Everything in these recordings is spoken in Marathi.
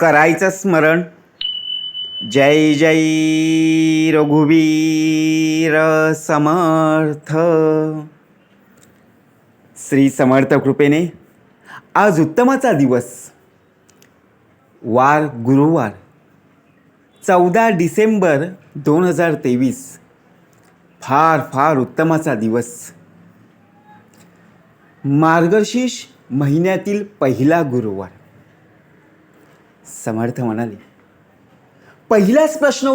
करायचं स्मरण. जय जय रघुवीर समर्थ. श्री समर्थ कृपेने आज उत्तमाचा दिवस, वार गुरुवार, 14 डिसेंबर 2023. फार फार उत्तमाचा दिवस. मार्गशीर्ष महिन्यातील पहिला गुरुवार. समर्थ म्हणाले, पहिलाच प्रश्न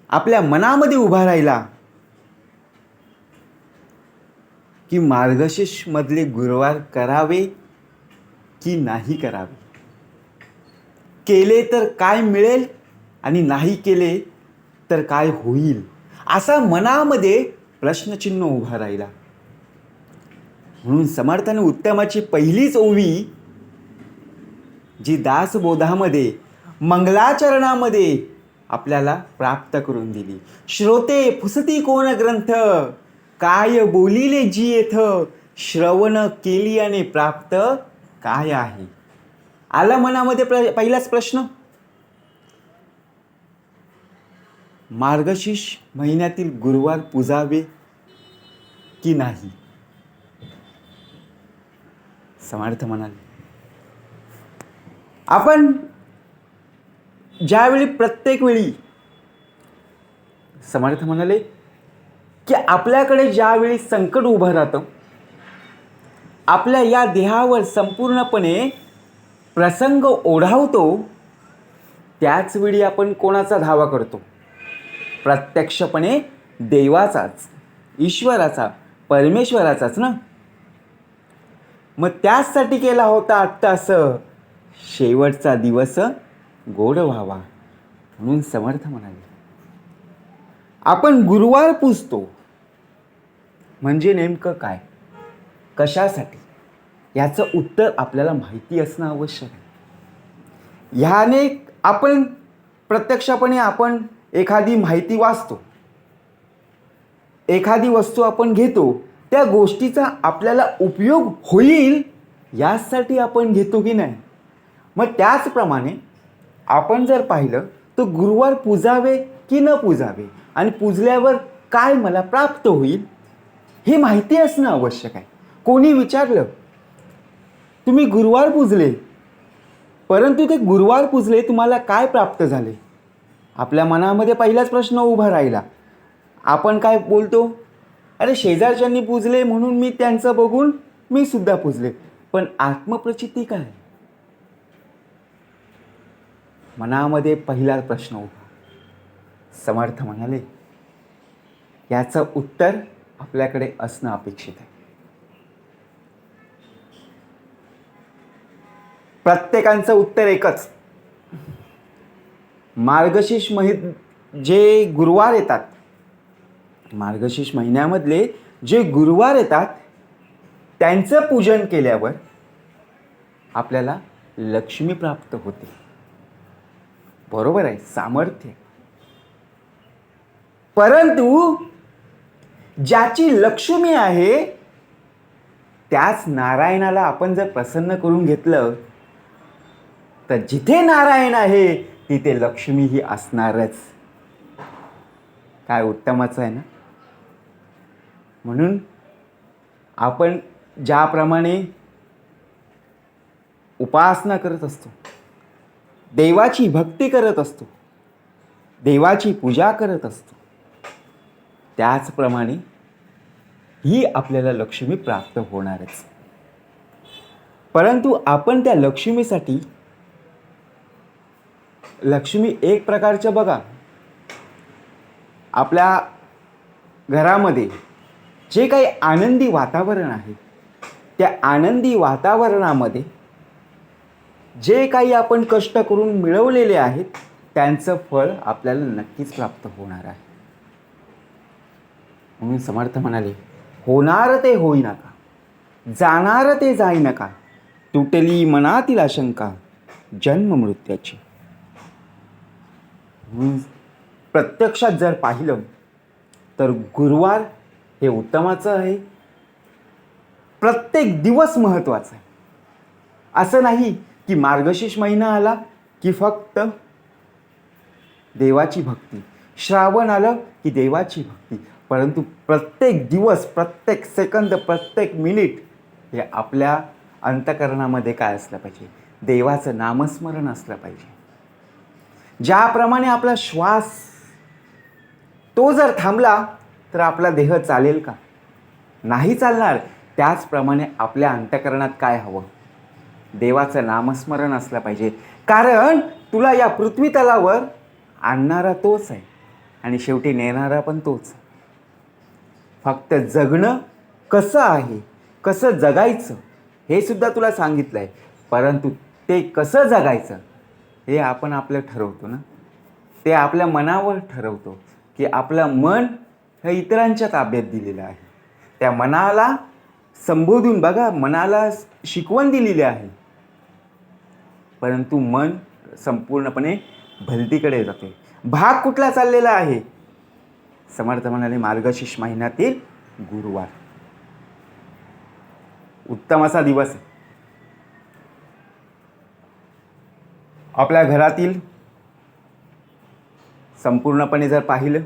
आपल्या मनामध्ये उभा राहिला की मार्गशीर्ष मधले गुरुवार करावे की नाही करावे, केले तर काय मिळेल आणि नाही केले तर काय होईल, असा मनामध्ये प्रश्नचिन्ह उभा राहिला. म्हणून समर्थाने उत्तमाची पहिलीच ओवी जी दासबोधामध्ये मंगलाचरणामध्ये आपल्याला प्राप्त करून दिली. श्रोते पुसती कोण ग्रंथ, काय बोलिले जी येथ, श्रवण केलियाने प्राप्त काय आहे. आला मनामध्ये पहिलाच प्रश्न. मार्गशीर्ष महिन्यातील गुरुवार पूजावे की नाही. समर्थ म्हणाले, आपण ज्यावेळी प्रत्येक वेळी, समर्थ म्हणाले की आपल्याकडे ज्यावेळी संकट उभं राहतं, आपल्या या देहावर संपूर्णपणे प्रसंग ओढावतो, त्याच वेळी आपण कोणाचा धावा करतो. प्रत्यक्षपणे देवाचाच, ईश्वराचा, परमेश्वराचाच ना. मग त्याचसाठी केला होता आत्तास शेवटचा दिवस गोड व्हावा. म्हणून समर्थ म्हणाले, आपण गुरुवार पूजतो म्हणजे नेमकं काय, कशासाठी, याचं उत्तर आपल्याला माहिती असणं आवश्यक आहे. ह्याने आपण प्रत्यक्षपणे आपण एखादी माहिती वाचतो, एखादी वस्तू आपण घेतो, त्या गोष्टीचा आपल्याला उपयोग होईल यासाठी आपण घेतो की नाही. मग त्याचप्रमाणे आपण जर पाहिलं तर गुरुवार पूजावे की न पूजावे आणि पूजल्यावर काय मला प्राप्त होईल हे माहिती असणं आवश्यक आहे. कोणी विचारलं तुम्ही गुरुवार पूजले, परंतु ते गुरुवार पूजले तुम्हाला काय प्राप्त झाले, आपल्या मनामध्ये पहिलाच प्रश्न उभा राहिला. आपण काय बोलतो, अरे शेजारच्यांनी पूजले म्हणून मी त्यांचं बघून मी सुद्धा पूजले. पण आत्मप्रचिती काय, मनामध्ये पहिला प्रश्न उभा. समर्थ म्हणाले, याचं उत्तर आपल्याकडे असणं अपेक्षित आहे. प्रत्येकाचं उत्तर एकच. मार्गशीर्ष जे गुरुवार येतात, मार्गशीर्ष महिन्यामधले जे गुरुवार येतात त्यांचं पूजन केल्यावर आपल्याला लक्ष्मी प्राप्त होते. बरोबर आहे, सामर्थ्य. परंतु ज्याची लक्ष्मी आहे त्याच नारायणाला आपण जर प्रसन्न करून घेतलं तर जिथे नारायण आहे तिथे लक्ष्मी ही असणारच. काय उत्तमाचं आहे ना. म्हणून आपण ज्याप्रमाणे उपासना करत असतो, देवाची भक्ती करत असतो, देवाची पूजा करत असतो, त्याचप्रमाणे ही आपल्याला लक्ष्मी प्राप्त होणारच. परंतु आपण त्या लक्ष्मीसाठी, लक्ष्मी एक प्रकारचं बघा, आपल्या घरामध्ये जे काही आनंदी वातावरण आहे त्या आनंदी वातावरणामध्ये जे काही आपण कष्ट करून मिळवलेले आहेत त्यांचं फळ आपल्याला नक्कीच प्राप्त होणार आहे. म्हणून समर्थ म्हणाले, होणार ते होई नका, जाणार ते जाई नका, तुटली मनातील आशंका जन्म मृत्यूची. प्रत्यक्षात जर पाहिलं तर गुरुवार हे उत्तमाचं आहे. प्रत्येक दिवस महत्त्वाचा आहे. असं नाही की मार्गशीर्ष महिना आला की फक्त देवाची भक्ती, श्रावण आलं की देवाची भक्ती, परंतु प्रत्येक दिवस, प्रत्येक सेकंद, प्रत्येक मिनिट हे आपल्या अंतःकरणामध्ये काय असलं पाहिजे? देवाचं नामस्मरण असलं पाहिजे. ज्याप्रमाणे आपला श्वास तो जर थांबला तर आपला देह चालेल का? नाही चालणार. त्याचप्रमाणे आपल्या अंतःकरणात काय हवं? देवाचं नामस्मरण असलं पाहिजे. कारण तुला या पृथ्वी तलावर आणणारा तोच आहे आणि शेवटी नेणारा पण तोच. फक्त जगणं कसं आहे, कसं जगायचं हे सुद्धा तुला सांगितलं आहे, परंतु ते कसं जगायचं हे आपण आपलं ठरवतो ना. ते आपल्या मनावर ठरवतो की आपलं मन हे इतरांच्या ताब्यात दिलेलं आहे. त्या मनाला संबोधून बघा, मनाला शिकवण दिलेली आहे, परंतु मन संपूर्णपणे भलतीकडे जाते. भाग कुठला चाललेला आहे? समर्थ म्हणाले मार्गशीर्ष महिन्यातील गुरुवार. उत्तम असा दिवस आहे. आपल्या घरातील संपूर्णपणे जर पाहिलं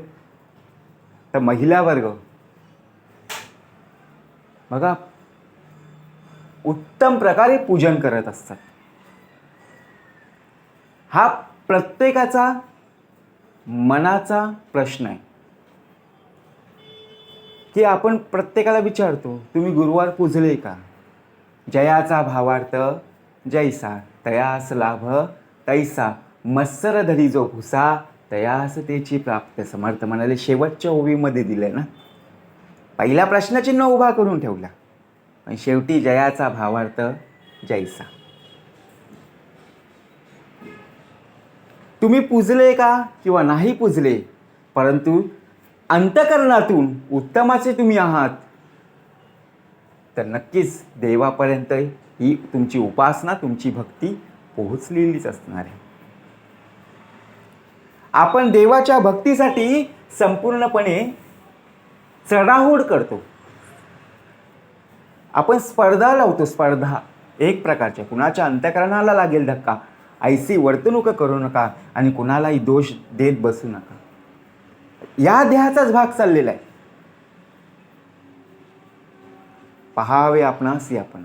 तर महिला वर्ग बघा उत्तम प्रकारे पूजन करत असतात. हा प्रत्येकाचा मनाचा प्रश्न आहे की आपण प्रत्येकाला विचारतो, तुम्ही गुरुवार पूजले का? जयाचा भावार्थ जैसा, तयास लाभ तैसा, मत्सर धरी जो भुसा, तयास तेची प्राप्त. समर्थ म्हणाले शेवटच्या ओवीमध्ये दिलंय ना. पहिल्या प्रश्नचिन्ह उभा करून ठेवला, पण शेवटी जयाचा भावार्थ जैसा. तुम्ही पूजले का किंवा नाही पूजले, परंतु अंतःकरणातून उत्तमाचे तुम्ही आहात, तर नक्कीच देवापर्यंत ही तुमची उपासना, तुमची भक्ती पोहोचलेलीच असणार आहे. आपण देवाच्या भक्तीसाठी संपूर्णपणे चढाओढ करतो. आपण स्पर्धा लावतो, स्पर्धा एक प्रकारच्या. कुणाच्या अंतःकरणाला लागेल धक्का, ऐसी वर्तणूक करू नका आणि कुणालाही दोष देत बसू नका. या देहाचाच भाग चाललेला आहे. पहावे आपणास आपण.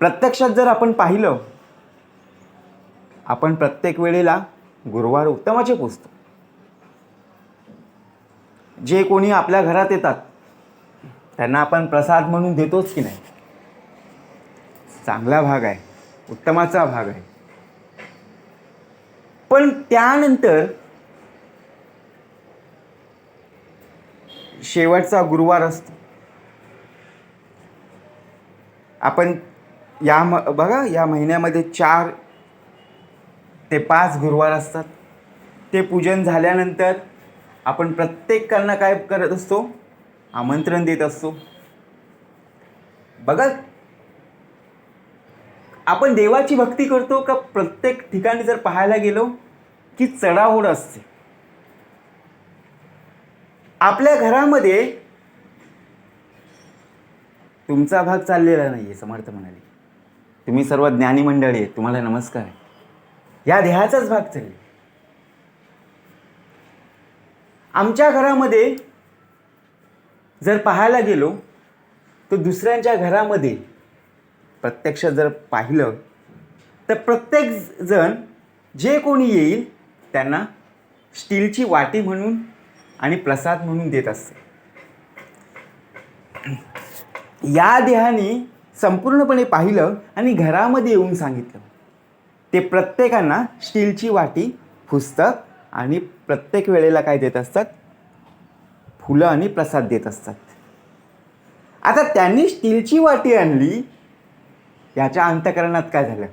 प्रत्यक्षात जर आपण पाहिलं, आपण प्रत्येक वेळेला गुरुवार उत्तमाचे पूजतो. जे कोणी आपल्या घरात येतात त्यांना आपण प्रसाद म्हणून देतोच की नाही? चांगला भाग आहे, उत्तमाचा भाग आहे. पण त्यानंतर शेवटचा गुरुवार असतो. आपण बघा या महिन्यामध्ये 4 ते 5 गुरुवार असतात. ते पूजन झाल्यानंतर आपण प्रत्येकांना काय करत असतो? आमंत्रण देत असतो. बघा आपण देवाची भक्ती करतो का? प्रत्येक ठिकाणी जर पाहायला गेलो की चढाओढ असते. आपल्या घरामध्ये तुमचा भाग चाललेला नाहीये. समर्थ म्हणाले तुम्ही सर्व ज्ञानी मंडळी आहेत, तुम्हाला नमस्कार आहे. या देहाचाच भाग चालले. आमच्या घरामध्ये जर पाहायला गेलो तर दुसऱ्यांच्या घरामध्ये प्रत्यक्ष जर पाहिलं तर प्रत्येक जण जे कोणी येईल त्यांना स्टीलची वाटी म्हणून आणि प्रसाद म्हणून देत असते. या देहाने संपूर्णपणे पाहिलं आणि घरामध्ये येऊन सांगितलं, ते प्रत्येकांना स्टीलची वाटी, पुस्तक आणि प्रत्येक वेळेला काय देत असतात? फुलं आणि प्रसाद देत असतात. आता त्यांनी स्टीलची वाटी आणली, याच्या अंतःकरणात काय झालं?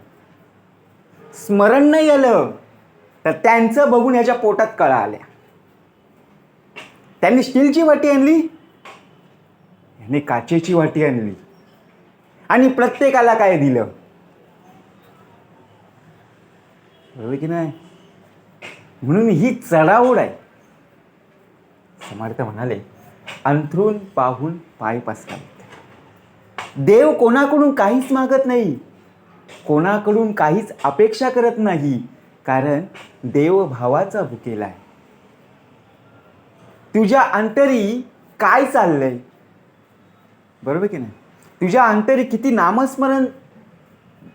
स्मरण नाही आलं, तर त्यांचं बघून ह्याच्या पोटात कळा आल्या. त्यांनी स्टीलची वाटी आणली, याने काचेची वाटी आणली आणि प्रत्येकाला काय दिलं? बरोबर की नाही? म्हणून ही चढाओढ आहे. समर्थ म्हणाले अंथरूण पाहून पाय पसरवते. देव कोणाकडून काहीच मागत नाही. कोणाकडून काहीच अपेक्षा करत नाही, कारण देव भावाचा भुकेला आहे. तुझ्या अंतरी काय चाललंय, बरोबर की नाही? तुझ्या अंतरी किती नामस्मरण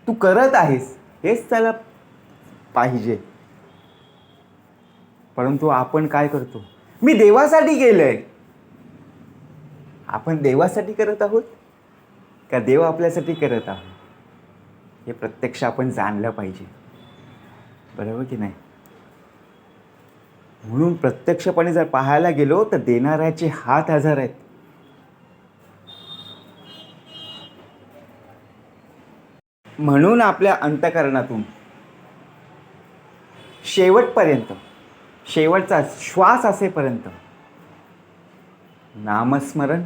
तू करत आहेस हेच त्याला पाहिजे. परंतु आपण काय करतो? मी देवासाठी केलंय. आपण देवासाठी करत आहोत का देव आपल्यासाठी करत आहोत, हे प्रत्यक्ष आपण जाणलं पाहिजे, बरोबर की नाही? म्हणून प्रत्यक्षपणे जर पाहायला गेलो तर देणाऱ्याचे हात हजार आहेत. म्हणून आपल्या अंतःकरणातून शेवटपर्यंत, शेवटचा श्वास असेपर्यंत नामस्मरण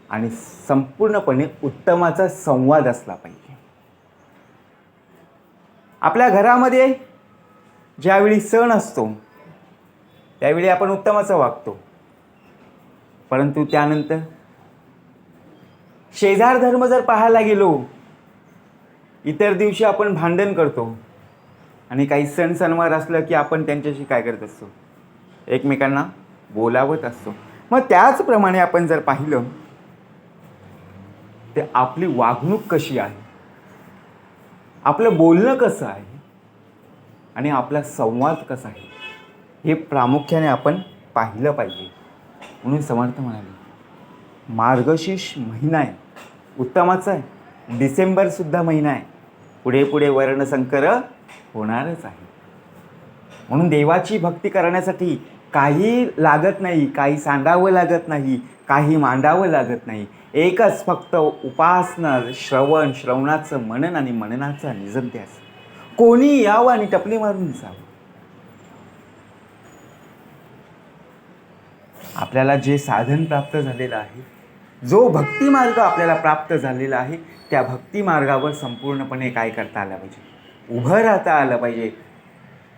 आणि संपूर्णपणे उत्तमाचा संवाद असला पाहिजे. आपल्या घरामध्ये ज्यावेळी सण असतो त्यावेळी आपण उत्तमाचं वागतो, परंतु त्यानंतर शेजार धर्म जर पाहायला गेलो, इतर दिवशी आपण भांडण करतो आणि काही सण सणवार असलं की आपण त्यांच्याशी काय करत असतो? एकमेकांना बोलावत असतो. मग त्याचप्रमाणे आपण जर पाहिलं ते आपली वागणूक कशी आहे, आपलं बोलणं कसं आहे आणि आपला संवाद कसा आहे हे प्रामुख्याने आपण पाहिलं पाहिजे. म्हणून समर्थ म्हणाले मार्गशीर्ष महिना आहे, उत्तमाचा आहे. डिसेंबरसुद्धा महिना आहे, पुढे पुढे वर्णसंकर होणारच आहे. म्हणून देवाची भक्ती करण्यासाठी काही लागत नाही, काही सांडावं लागत नाही, काही मांडावं लागत नाही. एकच फक्त उपासना, श्रवणाचं मनन आणि मननाचा निजध्यास. कोणी यावं आणि टपली मारून जावं. आपल्याला जे साधन प्राप्त झालेलं आहे, जो भक्ती मार्ग आपल्याला प्राप्त झालेला आहे, त्या भक्ती मार्गावर संपूर्णपणे काय करता आलं पाहिजे? उभं राहता आलं पाहिजे.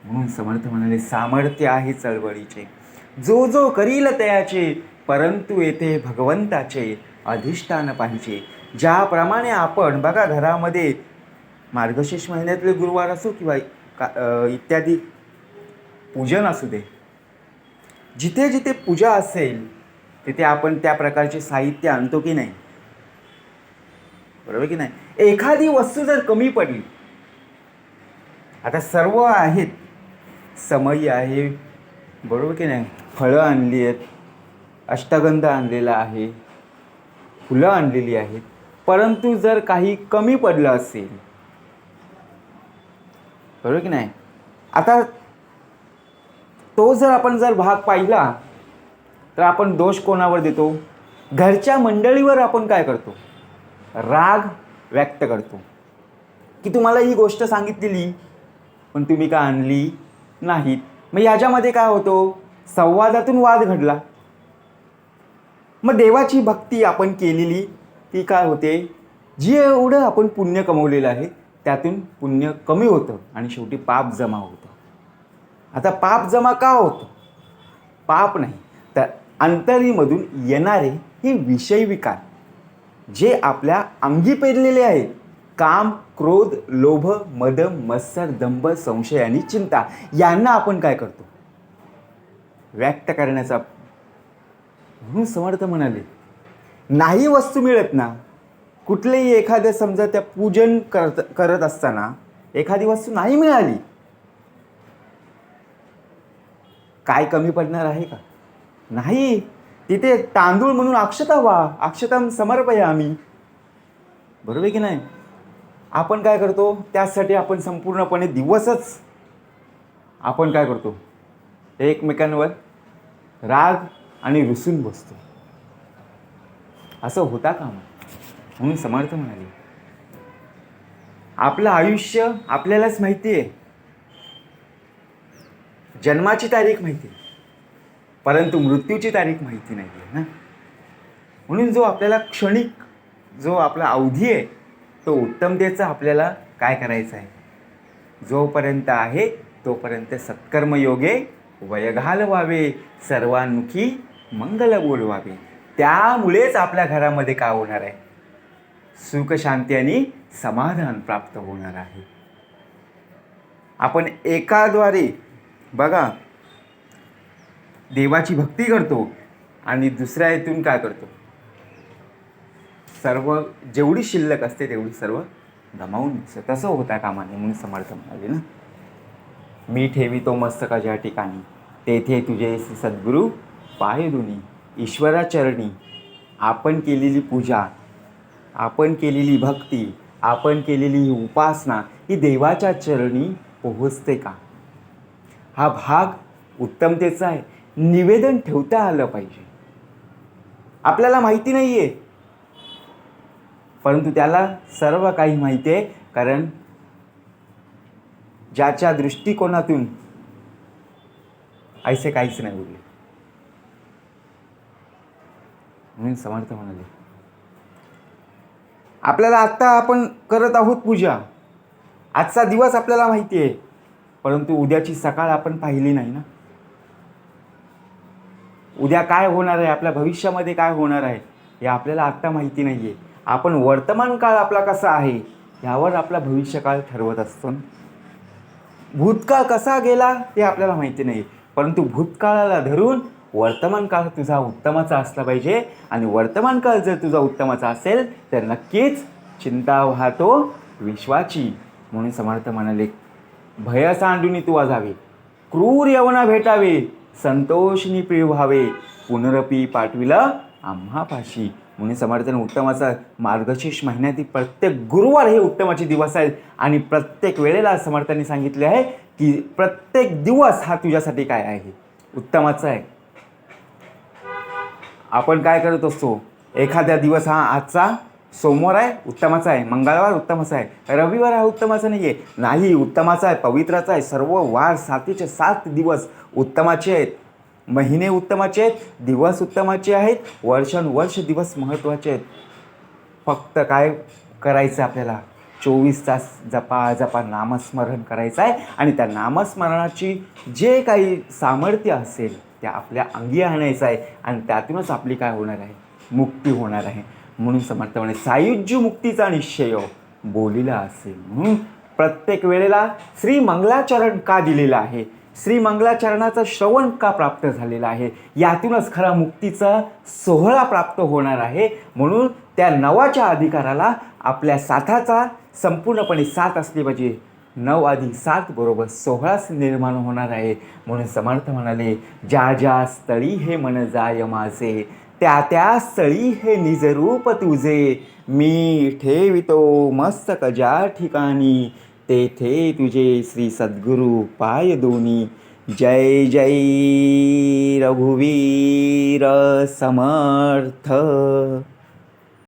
म्हणून समर्थ म्हणाले सामर्थ्य आहे चळवळीचे, जो जो करील तयाचे, परंतु येथे भगवंताचे अधिष्ठान पाहिजे. ज्याप्रमाणे आपण बघा घरामध्ये मार्गशीर्ष महिन्यातले गुरुवार असो किंवा इत्यादी पूजन असू दे, जिथे जिथे पूजा असेल तिथे आपण त्या प्रकारचे साहित्य आणतो की नाही, बरोबर की नाही? एखादी वस्तू जर कमी पडली, आता सर्व आहेत, समई आहे, बरोबर की नाही? फळं आणली आहेत, अष्टगंध आणलेला आहे, फुलं आणलेली आहेत, परंतु जर काही कमी पडलं असेल, बरोबर की नाही? आता तो जर आपण भाग पाहिला तर आपण दोष कोणावर देतो? घरच्या मंडळीवर आपण काय करतो? राग व्यक्त करतो की तुम्हाला ही गोष्ट सांगितलेली पण तुम्ही का आणली नाहीत. मग याच्यामध्ये काय होतो? संवादातून वाद घडला. मग देवाची भक्ती आपण केलेली ती काय होते? जी एवढं आपण पुण्य कमवलेलं आहे त्यातून पुण्य कमी होतं आणि शेवटी पाप जमा होतं. आता पाप जमा का होतं? पाप नाही तर अंतरीमधून येणारे हे विषय विकार जे आपल्या अंगी पेरलेले आहेत, काम, क्रोध, लोभ, मद, मत्सर, दंभ, संशय आणि चिंता, यांना आपण काय करतो? व्यक्त करण्याचा. म्हणून समर्थ म्हणाले नाही वस्तू मिळत ना, कुठलेही एखाद्या समजा त्या पूजन करत असताना एखादी वस्तू नाही मिळाली, काय कमी पडणार आहे का? नाही. तिथे तांदूळ म्हणून अक्षता व्हा, अक्षतां समर्पयामी, बरोबर की नाही? आपण काय करतो? त्यासाठी आपण संपूर्णपणे दिवसच आपण काय करतो? एकमेकांवर राग आणि रुसून बसतो. असं होता का? म्हणून समर्थ म्हणाले आपलं आयुष्य आपल्यालाच माहिती आहे, जन्माची तारीख माहिती आहे, परंतु मृत्यूची तारीख माहिती नाही आहे ना. म्हणून जो आपल्याला क्षणिक जो आपला अवधी आहे तो उत्तमतेचा आपल्याला काय करायचं आहे? जोपर्यंत आहे तोपर्यंत सत्कर्मयोगे वय घालवावे, सर्वांमुखी मंगल बोलवावे. त्यामुळेच आपल्या घरामध्ये काय होणार आहे? सुख शांती आणि समाधान प्राप्त होणार आहे. आपण एकाद्वारे बघा देवाची भक्ती करतो आणि दुसऱ्या हेतून काय करतो, सर्व जेवढी शिल्लक असते तेवढी सर्व गमावून तसं होता कामा नये म्हणून समर्थ म्हणाले ना, मी ठेवितो मस्तकाच्या ठिकाणी तेथे तुझे सद्गुरू पाय दोन्ही. ईश्वरा चरणी आपण केलेली पूजा, आपण केलेली भक्ती, आपण केलेली ही उपासना ही देवाच्या चरणी पोहोचते का, हा भाग उत्तमतेचा आहे. निवेदन ठेवता आलं पाहिजे. आपल्याला माहिती नाही आहे, परंतु त्याला सर्व काही माहिती आहे, कारण ज्याच्या दृष्टिकोनातून ऐसे काहीच नाही उरले म्हणून समर्थ म्हणाले. आपल्याला आत्ता आपण करत आहोत पूजा, आजचा दिवस आपल्याला माहिती आहे, परंतु उद्याची सकाळ आपण पाहिली नाही ना. उद्या काय होणार आहे, आपल्या भविष्यामध्ये काय होणार आहे हे आपल्याला आत्ता माहिती नाही आहे. आपण वर्तमान काळ आपला कसा आहे यावर आपला भविष्यकाळ ठरवत असतो. भूतकाळ कसा गेला ते आपल्याला माहिती नाही, परंतु भूतकाळाला धरून वर्तमान काळ तुझा उत्तमाचा असला पाहिजे. आणि वर्तमान काळ जर तुझा उत्तमाचा असेल तर नक्कीच चिंता वाहतो विश्वाची. म्हणून समर्थ म्हणाले, भय सांडूनी तू वाजावे, क्रूर यवना भेटावे, संतोषनी प्रिय व्हावे, पुनरपी पाठविला आम्हापाशी. म्हणून समर्थाने उत्तमाचा मार्गशीर्ष महिन्यातील प्रत्येक गुरुवार हे उत्तमाचे दिवस आहेत. आणि प्रत्येक वेळेला समर्थांनी सांगितले आहे की प्रत्येक दिवस हा तुझ्यासाठी काय आहे, उत्तमाचा आहे. आपण काय करत असतो, एखाद्या दिवस हा आजचा सोमवार आहे उत्तमाचा आहे, मंगळवार उत्तमाचा आहे, रविवार हा उत्तमाचा नाही आहे. नाही, उत्तमाचा आहे, पवित्राचा आहे. सर्व वार 7चे 7 दिवस उत्तमाचे आहेत, महिने उत्तमाचे आहेत, दिवस उत्तमाचे आहेत, वर्षानुवर्ष दिवस महत्त्वाचे आहेत. फक्त काय करायचं आपल्याला, 24 तास जपा नामस्मरण करायचं आहे. आणि त्या नामस्मरणाची जे काही सामर्थ्य असेल त्या आपल्या अंगी आणायचं आहे. आणि त्यातूनच आपली काय होणार आहे, मुक्ती होणार आहे. म्हणून समर्थ म्हणे, सायुज्य मुक्तीचा निश्चय बोलिला असेल. म्हणून प्रत्येक वेळेला श्री मंगलाचरण का दिलेलं आहे, श्री मंगलाचरणाचं श्रवण का प्राप्त झालेलं आहे, यातूनच खरा मुक्तीचा सोहळा प्राप्त होणार आहे. म्हणून त्या नवाच्या अधिकाराला आपल्या साथाचा संपूर्णपणे साथ असली पाहिजे. 9 अधिक 7 बरोबर 16 निर्माण होणार आहे. म्हणून समर्थ म्हणाले, ज्या ज्या स्थळी हे मन जाय माझे, त्या त्या स्थळी हे निजरूप तुझे. मी ठेवितो मस्तक ज्या ठिकाणी, तेथे तुझे श्री सद्गुरू पाय दोन्ही. जय जय रघुवीर समर्थ.